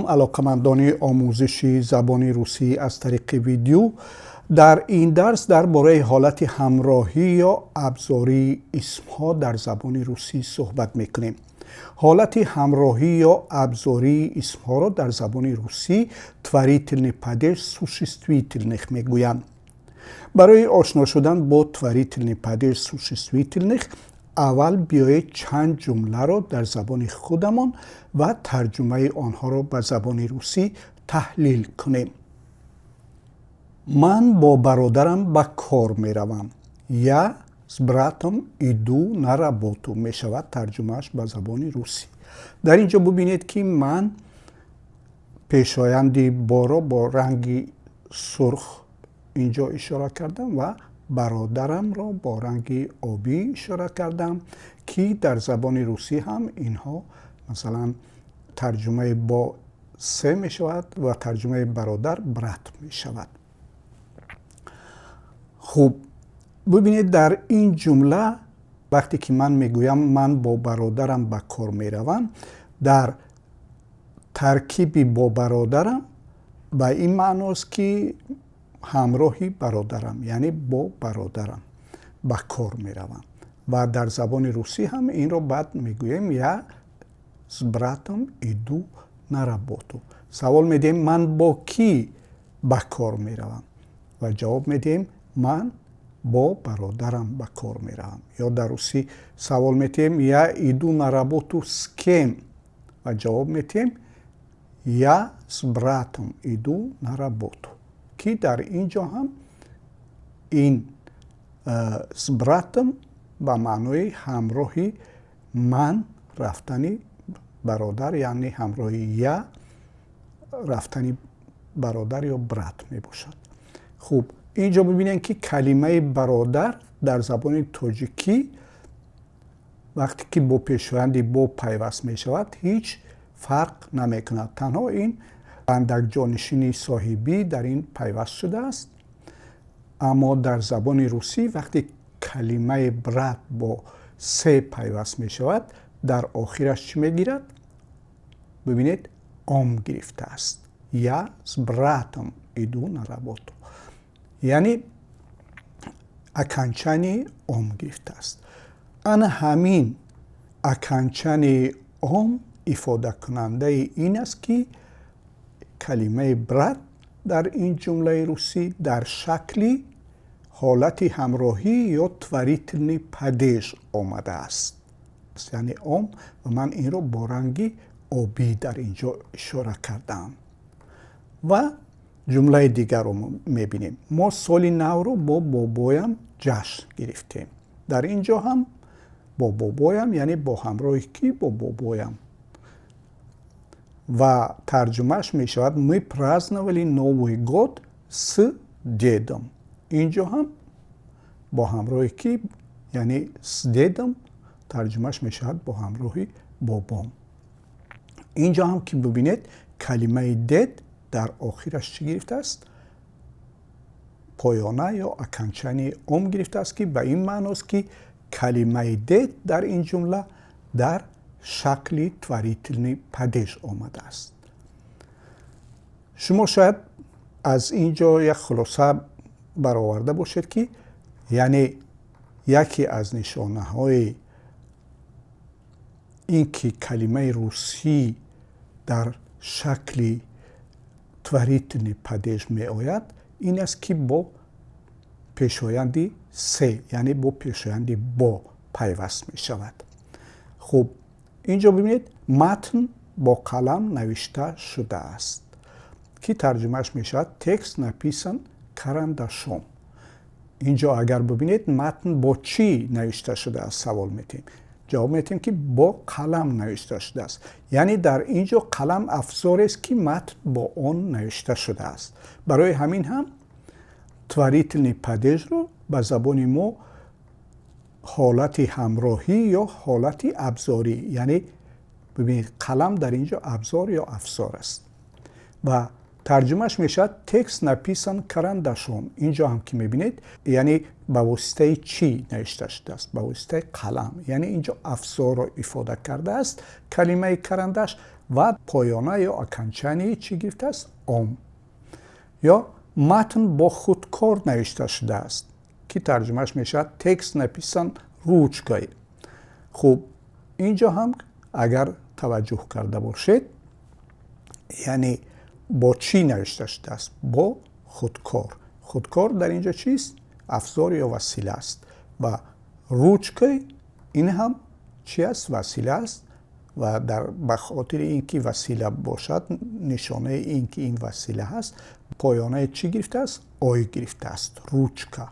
علاقمندان آموزش زبان روسی از طریق ویدیو. در این درس درباره حالت همراهی یا ابزاری اسمها در زبان روسی صحبت میکنیم. حالت همراهی یا ابزاری اسمها را در زبان روسی تворительный падеж существительных میگویند. برای آشنا شدن با تворительный падеж существительных اول بیایید چند جمله را در زبان خودمان و ترجمه آنها را به زبان روسی تحلیل کنیم. من با برادرم به کار می روم. Я с братом иду на работу می شود ترجمهش به زبان روسی. در اینجا ببینید که من پیشایند با را با رنگ سرخ اینجا اشاره کردم و برادرم را با رنگ آبی اشاره کردم که در زبان روسی هم اینها مثلا ترجمه با سه می شود و ترجمه برادر برات می شود. خوب ببینید در این جمله وقتی که من میگویم من با برادرم به کار میروم، در ترکیب با برادرم به این معناست که همراهی برادرم، یعنی با برادرم به کار میروم و در زبان روسی هم این رو بعد میگویم یا с братом иду на работу. سوال میدیم من با کی به کار میروم و جواب میدیم من با برادرم به کار میروم. یا در روسی سوال میدیم یا ایدو на работу с кем و جواب میدیم یا с братом иду на работу. که در اینجا هم این с братом به معنای همراهی من رفتنی برادر یعنی همراهی یا رفتنی برادر یا برات می باشد. خوب اینجا ببینید که کلمه برادر در زبان تاجیکی وقتی که با پیشوندی با پیوست می شود هیچ فرق نمی کند. تنها این اندک جانشینی صاحبی در این پیوست شده است. اما در زبان روسی وقتی کلمه برات با سه پیوست می شود در آخرش چی می گیرد؟ ببینید ام گرفته است. یا с братом иду на работу. یعنی окончание ом گرفته است. آن همین окончание ом ifade کننده این است که کلمه برات در این جمله روسی در شکل حالت همراهی یا تворительный падеж آمده است. یعنی ام و من این رو با رنگ آبی در اینجا اشاره کردم. و جمله دیگر رو میبینیم. ما سال نو رو با بابایم جشن گرفتیم. در اینجا هم با بابایم یعنی با همراه کی؟ با بابایم. و ترجمهش می شود ми праздновали Новый год с дедом. اینجا هم با همراه کی؟ یعنی с дедом ترجمهش می شود با همراه بابام. اینجا هم که ببینید کلمه دد در آخرش چی گرفته است؟ پایانه یا окончание ام گرفته است که به این معناست که کلمه دد در این جمله در شکل تворительный падеж آمده است. شما شاید از اینجا یک خلاصه برآورده باشید که یعنی یکی از نشانه های این که کلمه روسی در شکل تворительный падеж می آید این است که با پیشایندی سه یعنی با پیشایندی با پیوست می شود. خب اینجا ببینید متن با قلم نوشته شده است که ترجمهش می شود تکست написан карандашом. اینجا اگر ببینید متن با چی نوشته شده است سوال میتیم. جواب میتیم که با قلم نوشته شده است. یعنی در اینجا قلم افزار است که متن با آن نوشته شده است. برای همین هم تворительный падеж رو به زبان ما حالت همراهی یا حالت ابزاری یعنی ببینید قلم در اینجا ابزار یا افزار است و ترجمهش میشد تکست написан карандашом. اینجا هم که میبینید یعنی با واسطه چی نوشته شده است؟ با واسطه قلم. یعنی اینجا افزار رو ifade کرده است. کلمه کرندش و پایانه یا اکانچانی چی گرفته است؟ ام. یا متن با خودکار نوشته شده است که ترجمهش میشه تکست نپیسن روچکای. خب اینجا هم اگر توجه کرده باشید یعنی با چی نوشته شده است؟ با خودکار. خودکار در اینجا چیست؟ افزار یا وسیله است و روچکای این هم چی است؟ وسیله است و به خاطر اینکه وسیله باشد نشانه اینکه این وسیله هست پایانه چی گرفته است؟ آی گرفته است. روچکا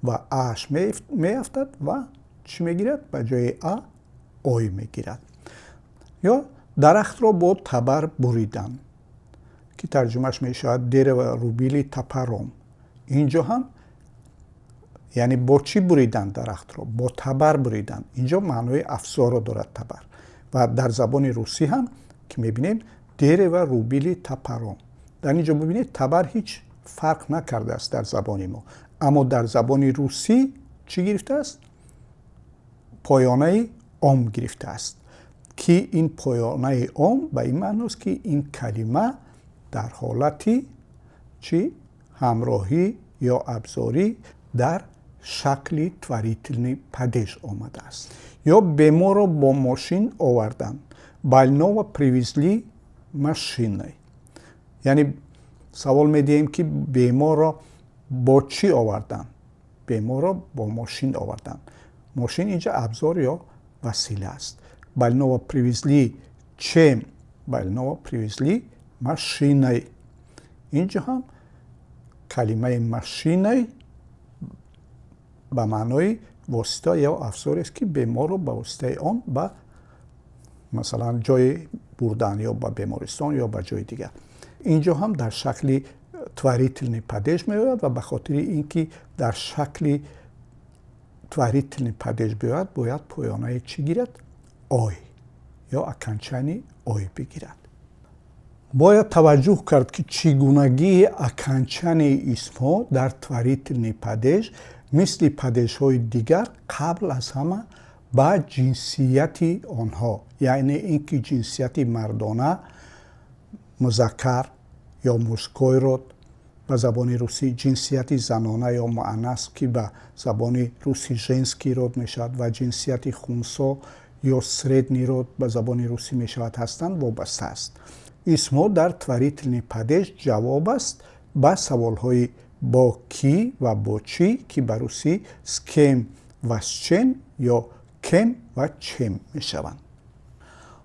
و اش میافتد و چی میگیرد؟ به جای آی میگیرد. یا درخت را با تبر بریدن که ترجمهش میشود دره و روبیلی تپرم. اینجا هم یعنی با چی بریدن درخت را؟ با تبر بریدن. اینجا معنای افزار را دارد تبر. و در زبان روسی هم که میبینیم دره و روبیلی تپرم. در اینجا ببینید تبر هیچ فرق نکرده است در زبان ما، اما در زبان روسی چی گرفته است؟ پایانه ام گرفته است که این پایانه ام به این معنی است که این کلمه در حالتی چی؟ همراهی یا ابزاری در شکل тварительный падеж آمده است. یا بیمار را با ماشین آوردن. больного привезли машиной. یعنی سوال میدیم که بیمار را با چی آوردن؟ بیمار را با ماشین آوردن. ماشین اینجا ابزار یا وسیله است. больного привезли чем? больного привезли машиной. اینجا هم کلمه ماشینی به معنای واسطه یا افزار است که بیمار رو به واسطه آن به مثلا جای بردن یا به بیمارستان یا به جای دیگر. اینجا هم در شکل тварительный падеж میآید و به خاطر اینکه در شکل тварительный падеж بیاید باید پایانه چی گیرد؟ آی یا اکانچانی آی بگیرد. باید توجه کرد که چگونگی اکانچانی اسم‌ها در тварительный падеж مثل падеж‌های دیگر قبل از همه با جنسیت آنها یعنی اینکه جنسیت مردانه مذکر یا مسکوی رود به زبان روسی، جنسیت زنانه یا مؤنث که به زبان روسی ژنسکی رود میشود و جنسیت خونسا یا سردنی رود به زبان روسی میشود هستند وابسته است. اسم‌ها در тварительный падеж جواب است به سوال‌های با کی و با چی که به روسی سکم و چم یا کم و چم می شوند.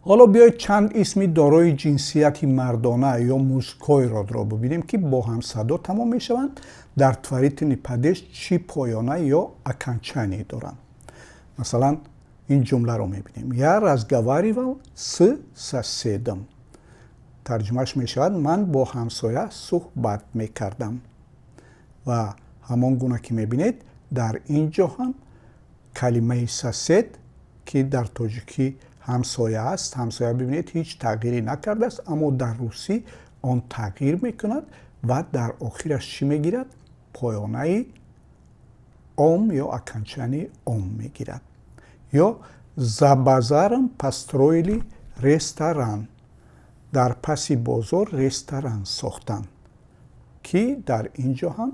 حالا بیایید چند اسم دارای جنسیت مردانه یا موسکوی را ببینیم که با هم صدا تمام می شوند. در тварительный падеж چی پایانه یا اکانچانی دارند. مثلا این جمله رو می بینیم. Я разговаривал с соседом. ترجمهش می شود من با همسایه صحبت می کردم. و همان گونه که میبینید در اینجا هم کلمه ساسد که در تاجیکی همسایه است، همسایه ببینید هیچ تغییری نکرده است، اما در روسی آن تغییر میکند و در آخرش چی میگیرد؟ پایانه ام یا اکانچانی ام میگیرد. یا за базаром построили ресторан. در پس بازار رستوران ساختن که در اینجا هم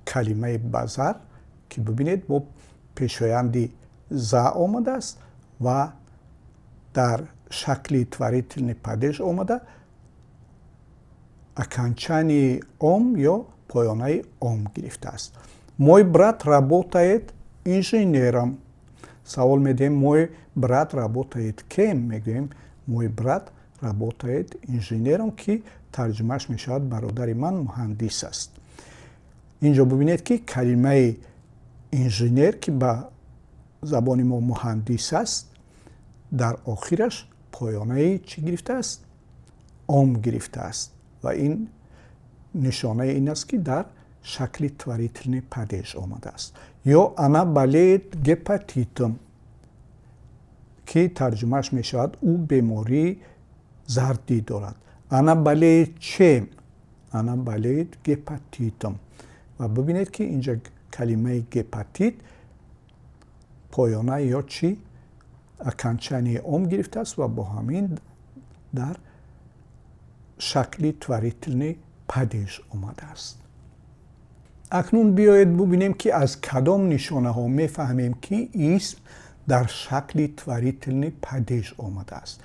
کلمه بازار که ببینید با پیشایندی زا آمده است و در شکل тварительный падеж آمده окончание ом یا پایانه ом گرفته است. Мой брат работает инженером. سوال میدیم мой брат работает кем؟ میگیم мой брат работает инженером که ترجمهش میشود برادر من مهندس است. اینجا ببینید که کلمه انژینر که به زبان ما مهندس است در آخرش پایانه چی گرفته است؟ ام گرفته است و این نشانه این است که در شکل тварительный падеж آمده است. یا انا болеет гепатитом که ترجمهش میشود او بیماری زردی دارد. انا болеет чем؟ انا болеет гепатитом. و ببینید که اینجا کلمه گپاتیت پایانه یا چی اکانچانی ام گرفته است و با همین дар шакли творителни падеж омадааст. акнун биёед бубинем ки аз кадом нишонаҳо мефаҳмем ки исм дар шакли творителни падеж омадааст.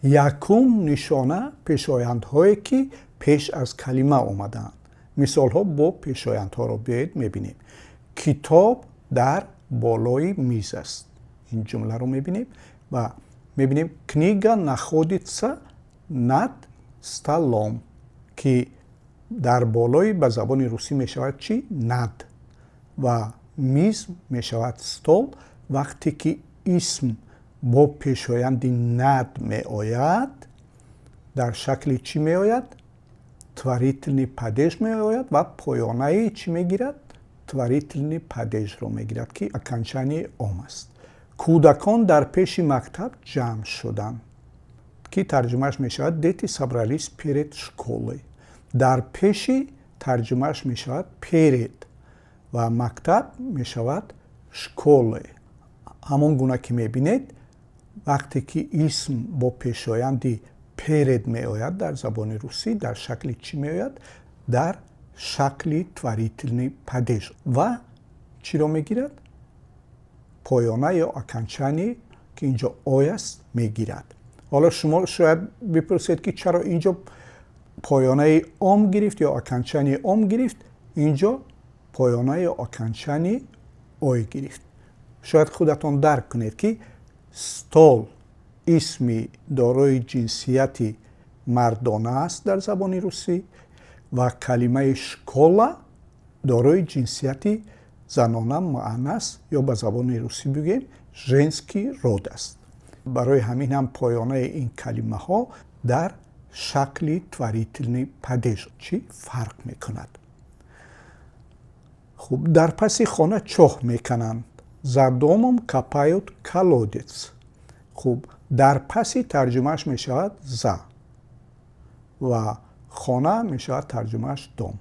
якум нишона пешояндҳое ки пеш аз калима омадаанд. мисолҳо бо пешояндҳоро биёед мебинем. китоб дар болои миз аст. ин ҷумларо мебинем ва мебинем книга находится над столом, ки дар болои ба забони русӣ мешавад чӣ? над. ва миз мешавад стол. вақте ки исм бо пешоянди над меояд, дар шакли чӣ меояд? творителни падеж меояд ва поёнаи чӣ мегирад? творителни падежро мегирад, ки окончанияи ом аст. кӯдакон дар пеши мактаб ҷамъ шуданд, ки тарҷумааш мешавад дети собрались перед школой. дар пеши тарҷумааш мешавад перед ва мактаб мешавад школой. ҳамон гуна ки мебинед, вақте ки исм бо пешоянди перед меояд дар забони русӣ, дар шакли чӣ меояд? дар шакли творителни падеж. ва чиро мегирад? поёна ё окончание, ки инҷо ой аст, мегирад. ҳоло шумо шояд бипурсед ки чаро инҷо поёнаи ом гирифт ё окончанияи ом гирифт? инҷо поёна ё окончанияи ой гирифт. шояд худатон дарк кунед ки стол исми дорои ҷинсияти мардона аст дар забони русӣ ва калимаи школа дорои ҷинсияти занона муаннас аст ё ба забони русӣ бигӯем женский род аст. барои ҳамин ҳам поёнаи ин калимаҳо дар шакли творителни падеж чӣ фарқ мекунад. хуб, дар паси хона чоҳ мекананд. За домом копают колодец. хуб, дар паси тарҷумааш мешавад за ва хона мешавад тарҷумааш дом.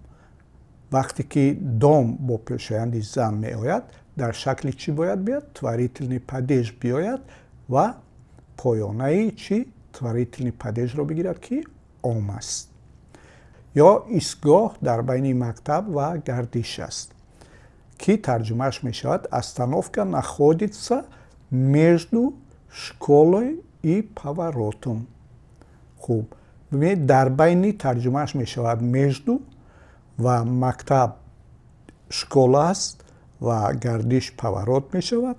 вақте ки дом бо пешоянди за меояд, дар шакли чӣ бояд биёд? творителни падеж биёяд ва поёнаи чӣ? творителни падежро бигирад, ки ом аст. ё истгоҳ дар байни мактаб ва гардиш аст, ки тарҷумааш мешавад остановка находится между школой и поворотом. хуб, бибинед, дар байни тарҷумааш мешавад между ва мактаб школа аст ва гардиш поворот мешавад.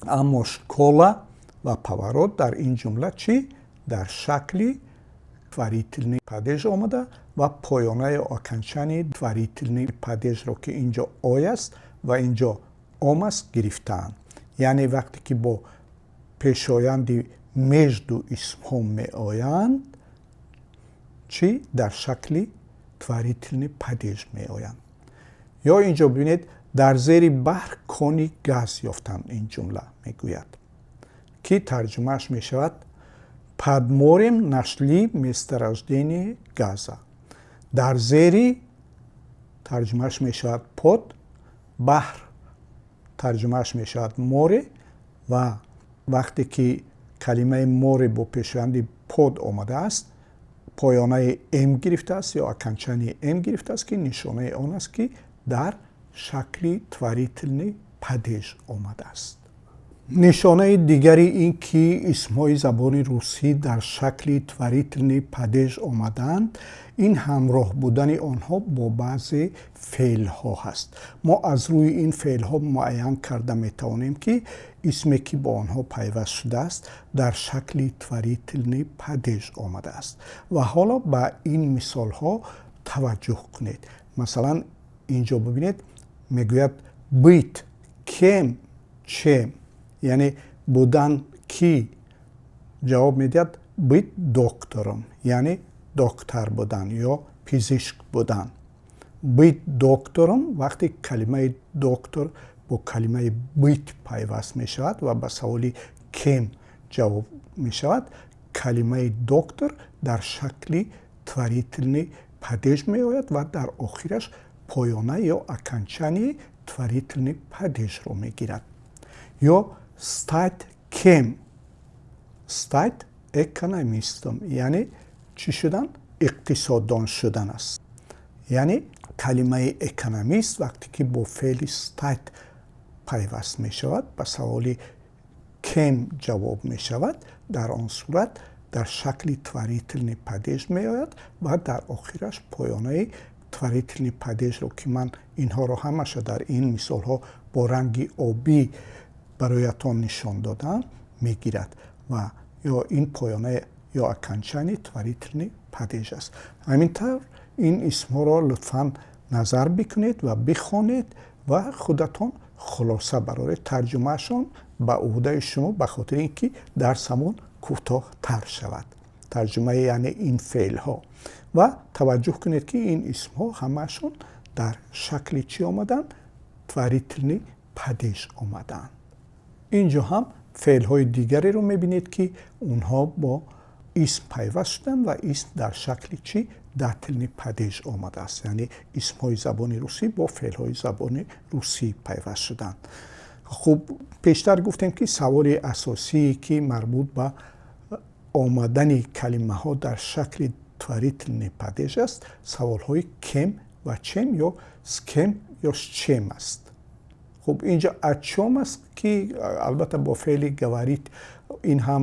аммо школа ва поворот дар ин ҷумла чӣ? дар шакли творителни падеж омада ва поёнаи окончанияи творителни падежро, ки инҷо ой аст ва инҷо ом аст, гирифтаанд. яъне вақте ки бо пешоянди между исмҳо меоянд, чӣ? дар шакли творителни падеж меоянд. ё инҷо бибинед, дар зери баҳр кони газ ёфтанд. ин ҷумла мегӯяд, ки тарҷумааш мешавад под морем нашли месторождение газа. дар зери тарҷумааш мешавад под, баҳр тарҷумааш мешавад море ва вақте ки калимаи море бо пешоянди под омадааст, поёнаи м гирифтааст ё окончанияи м гирифтааст, ки нишонаи он аст, ки дар шакли творителни падеж омадааст. нишонаи дигари ин ки исмҳои забони русӣ дар шакли творителни падеж омадаанд, ин ҳамроҳ будани онҳо бо баъзе феълҳо ҳаст. мо аз рӯи ин феълҳо муайян карда метавонем ки исме ки бо онҳо пайваст шудааст дар шакли творителни падеж омадааст. ва ҳоло ба ин мисолҳо таваҷҷӯҳ кунед. масалан, инҷо бибинед, мегӯяд бит, кем, чем, яъне будан ки. ҷавоб медиҳад бит доктором, яъне доктор будан ё пизишк будан. бит доктором, вақте калимаи доктор бо калимаи бит пайваст мешавад ва ба саволи кем ҷавоб мешавад, калимаи доктор дар шакли творителни падеж меояд ва дар охираш поёна ё окончанияи творителни падежро мегирад. ё стать кем. стать اکونومیستم یعنی چی شدن؟ اقتصاددان شدن است. یعنی کلمه اکونومیست وقتی که با فعل استیت پیوست می شود به سوال کم جواب می شود، در آن صورت در شکل تواریتلنی پدیش می آید و در آخرش پایانه تواریتلنی پدیش رو که من اینها رو همش در این مثال ها با رنگ آبی برایتان نشان دادم می گیرد و یا این پایانه یا اکنچنی تواریتلنی پدیش است. همینطور این اسم ها را لطفاً نظر بکنید و بخوانید و خودتان خلاصه برای ترجمهشان به عهده شما به خاطر اینکه درسمون کوتاه تر شود. ترجمه یعنی این فعل ها و توجه کنید که این اسم ها همشون در شکل چی آمدن؟ تواریتلنی پدیش آمدن. اینجا هم فعل های دیگری رو میبینید که اونها با اسم پیوست شدن و اسم در شکل چی؟ داتلنی پدیش آمده است. یعنی اسم های زبان روسی با فعل های زبان روسی پیوست شدن. خب پیشتر گفتیم که سوال اساسی که مربوط به آمدن کلمه ها در شکل تواریتلنی پدیش است سوال های کم و چم یا سکم یا شچم است. خب اینجا اچم است که البته با فعل گواریت این هم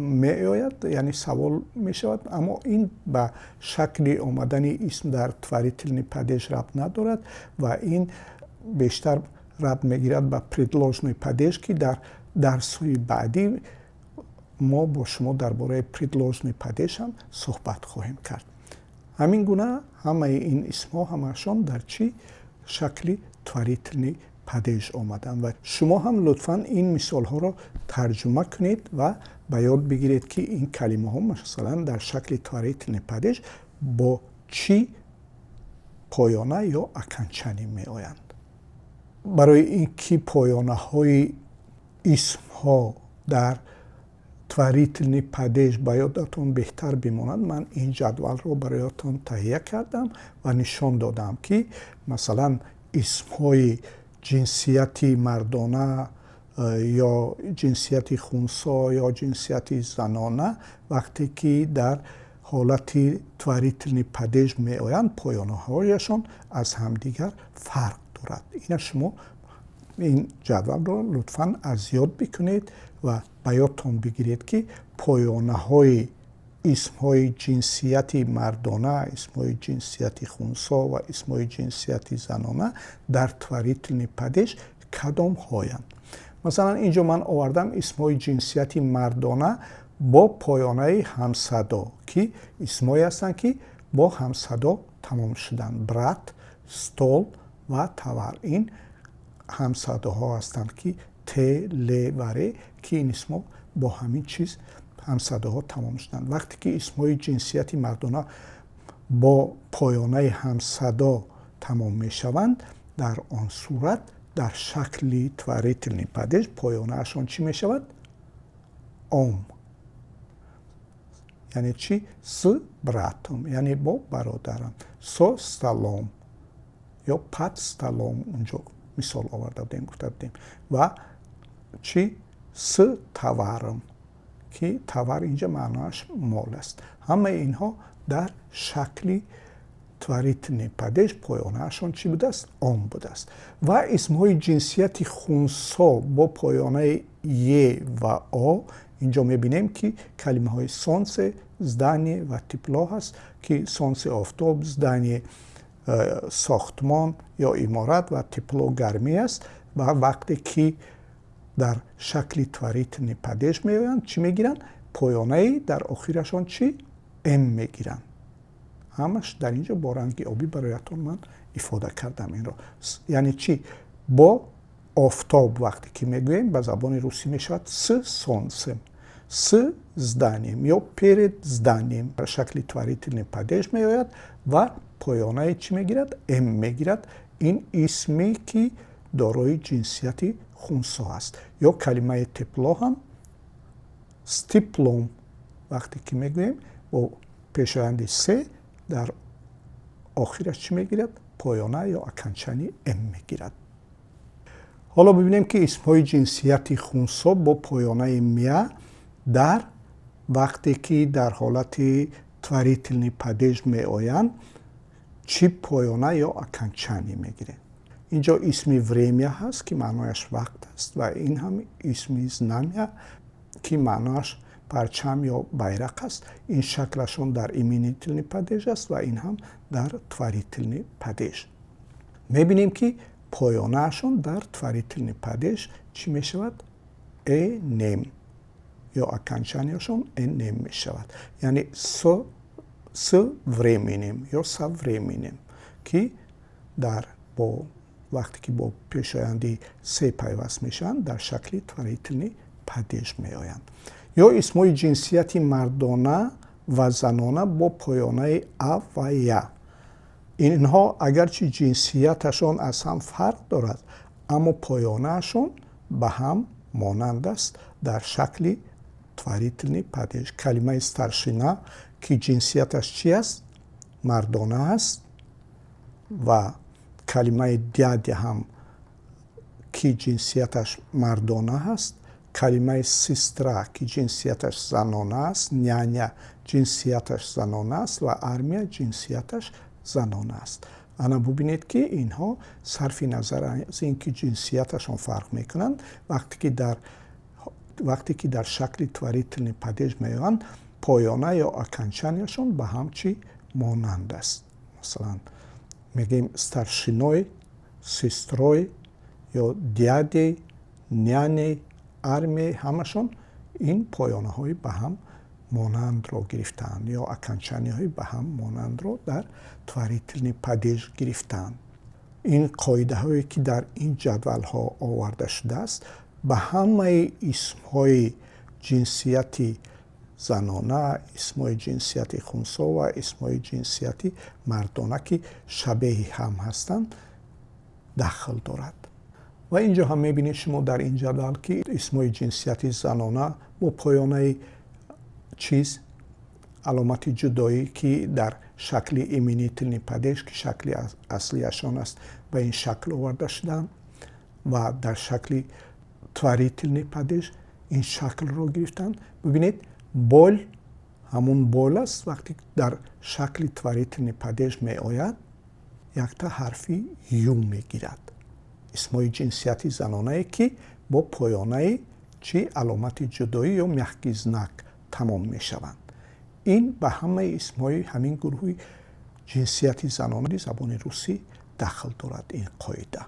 می آید یعنی سوال می شود، اما این به شکل آمدن اسم در تواریتلنی پدیش ربط ندارد و این بیشتر ربط میگیرد به پردلوژنوی پدیش که در درس‌های بعدی ما با شما درباره پردلوژنوی پدیش هم صحبت خواهیم کرد. همین گونه همه این اسم‌ها همشون در چی شکل تواریتلنی پدیش آمدن و شما هم لطفاً این مثال ها را ترجمه کنید و به یاد بگیرید که این کلمه ها مثلا در شکل تواریتلنی پدیش با چی پایانه یا اکنچنی می آیند. برای اینکه پایانه های اسم ها در تواریتلنی پدیش به یادتون بهتر بماند من این جدول رو برایتون تهیه کردم و نشان دادم که مثلا اسم های جنسیتی مردانه یا جنسیتی خونسا یا جنسیتی زنانه وقتی که در حالت تواریتلنی پدیش می آیند پایانه هایشان از همدیگر فرق دارد. این شما این جدول رو لطفاً از یاد بکنید و به یادتان بگیرید که پایانه های اسم های جنسیتی مردانه، اسم های جنسیتی خونسا و اسم های جنسیتی زنانه در تواریتلنی پدیش کدام هایند. مثلا اینجا من آوردم اسم های جنسیتی مردانه با پایانه همصدا که اسم هایی هستند که با همصدا تمام شدن. برات، ستول و توار این همصدا ها هستند که ت، ل و ر که این اسم ها با همین چیز همصدا ها تمام شدن. وقتی که اسم های جنسیتی مردانه با پایانه همصدا تمام می شوند در آن صورت در شکل تواریتلنی پدیش پایانه اشان چی می شود؟ ام. یعنی چی؟ س براتم یعنی با برادرم. سو ستالوم یا پت ستالوم اونجا مثال آورده بودیم گفته بودیم و چی؟ س توارم که توار اینجا معناش مال است. همه اینها در شکل تواریتلنی پدیش پایانه اشان چی بوده است؟ ام بوده است. و اسم های جنسیتی خونسا با پایانه ی و آ اینجا میبینیم که کلمه های سانس، زدانی و تپلا هست که سانس آفتاب، زدانی ساختمان یا امارت و تپلا گرمی است و وقتی که در شکل تواریتلنی پدیش میآیند چی میگیرن؟ پایانه در آخرشان چی؟ ام میگیرن. همش در اینجا با رنگ آبی برایتون من افاده کردم این رو. یعنی چی؟ با آفتاب وقتی که میگوییم به زبان روسی میشود س سانسم، س زدانیم یا پرد زدانیم در شکل تواریتلنی پدیش میآید و پایانه چی میگیرد؟ ام میگیرد. این اسمی که دارای جنسیتی خونسا است. یا کلمه تپلا هم ستیپلوم وقتی که میگوییم با پیشایند س در آخرش چی میگیرد؟ پایانه یا اکنچنی ام میگیرد. حالا ببینیم که اسم های جنسیتی خونسا با پایانه میا در вақте ки дар ҳолати творительни падеж меоянд чӣ поёна ё окончание мегиранд. инҷо исми время ҳаст ки маънояш вақт аст ва ин ҳам исми знамя ки маънояш парчам ё байрақ аст. ин шаклашон дар именительни падеж аст ва ин ҳам дар творительни падеж. мебинем ки поёнаашон дар творительни падеж чӣ мешавад? нем ё окончанияшон нем мешавад. яъне с временем ё со временем ки дар вақте ки бо пешоянди се пайваст мешаванд дар шакли творительни падеж меоянд. ё исмҳои ҷинсияти мардона ва занона бо поёнаи а ва я. инҳо агарчи ҷинсияташон аз ҳам фарқ дорад, аммо поёнаашон ба ҳам монанд аст дар шакли творительни падеж. калимаи старшина ки ҷинсияташ чӣ аст? мардона аст ва калимаи дядя ҳам ки ҷинсияташ мардона аст, калимаи сестра ки ҷинсияташ занона аст, няня ҷинсияташ занона аст ва армия ҷинсияташ занона аст. ана бубинед ки инҳо сарфи назар аз ин ки ҷинсияташон фарқ мекунанд, вақте ки дар шакли творительни падеж меоянд, поёна ё окончанияшон ба ҳам чӣ монанд аст. масалан мегӯем старшиной, сестрой ё дядей, няней, армияи ҳамашон ин поёнаҳои ба ҳам монандро гирифтаанд ё окончанияҳои ба ҳам монандро дар творительни падеж гирифтаанд. ин қоидаҳое ки дар ин ҷадвалҳо оварда шудааст ба ҳамаи исмҳои ҷинсияти занона, исмҳои ҷинсияти хунсо ва исмҳои ҷинсияти мардона ки шабеҳи ҳам ҳастанд дахл дорад. ва инҷо ҳам мебинед шумо дар ин ҷадвал ки исмҳои ҷинсияти занона бо поёнаи чиз аломати ҷудоӣ ки дар шакли именительни падеж ки шакли аслияшон аст ба ин шакл оварда шудаанд ва дар шакли творительни падеж ин шаклро гирифтанд. бибинед бол ҳамун бол аст. вақте дар шакли творительни падеж меояд, якта ҳарфи ю мегирад. исмҳои ҷинсияти занонае ки бо поёнаи чӣ аломати ҷудоӣ ё мягкий знак тамом мешаванд. ин ба ҳамаи исмҳои ҳамин гурӯҳи ҷинсияти занонаи забони русӣ дахл дорад ин қоида.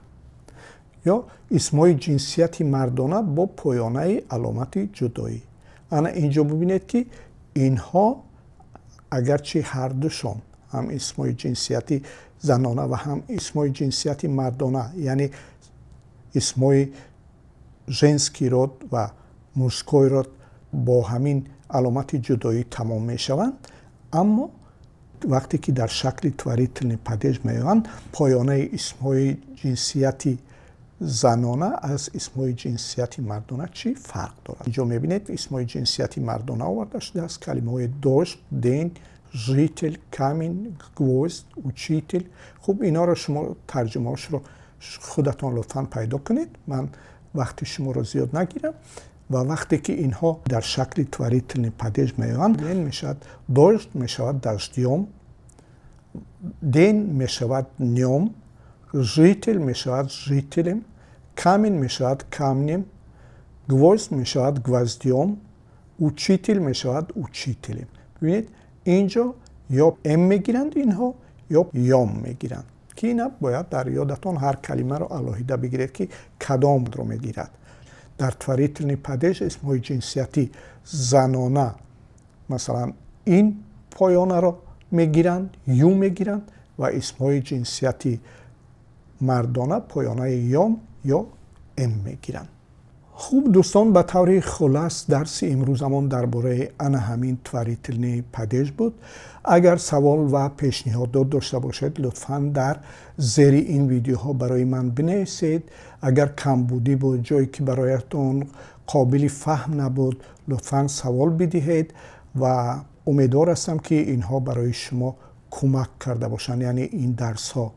ё исмҳои ҷинсияти мардона бо поёнаи аломати ҷудоӣ. ана инҷо бибинед ки инҳо агарчи ҳардушон ҳам исмҳои ҷинсияти занона ва ҳам исмҳои ҷинсияти мардона, яъне исмҳои женский род ва мужской род бо ҳамин аломати ҷудоӣ тамом мешаванд, аммо вақте ки дар шакли творительни падеж меоянд, поёнаи исмҳои ҷинсияти занона аз исмҳои ҷинсияти мардона чӣ фарқ дорад? инҷо мебинед исмҳои ҷинсияти мардона оварда шудааст. калимаҳои дошт, ден, житель, камин, гвозд, учитель. хуб иноро шумо тарҷумаҳошро худатон лутфан пайдо кунед. ман вақти шуморо зиёд нагирам. ва вақте ки инҳо дар шакли творительни падеж меоянд, ден мешавад дошт мешавад даждём, ден мешавад нём, житель мешавад жителем, камин мешавад камнем, гвозд мешавад гвоздём, учитель мешавад учителем. бибинед инҷо ё м мегиранд инҳо ё ём мегиранд ки ина бояд дар ёдатон ҳар калимаро алоҳида бигиред ки кадомро мегирад. дар творительни падеж исмҳои ҷинсияти занона масалан ин поёнаро мегиранд, ю мегиранд ва исмҳои ҷинсияти мардона поёнаи ём ё м мегиранд. хуб дӯстон, ба таври хулас дарси имрӯзамон дар бораи ана ҳамин творительни падеж буд. агар савол ва пешниҳодот дошта бошед, лутфан дар зери ин видеоҳо барои ман бинависед. агар камбудӣ буд, ҷое ки бароятон қобили фаҳм набуд, лутфан савол бидиҳед ва умедвор ҳастам ки инҳо барои шумо кӯмак карда бошанд, яъне ин дарсҳо.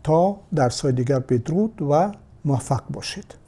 то дарсҳои дигар бедруд ва муваффақ бошед.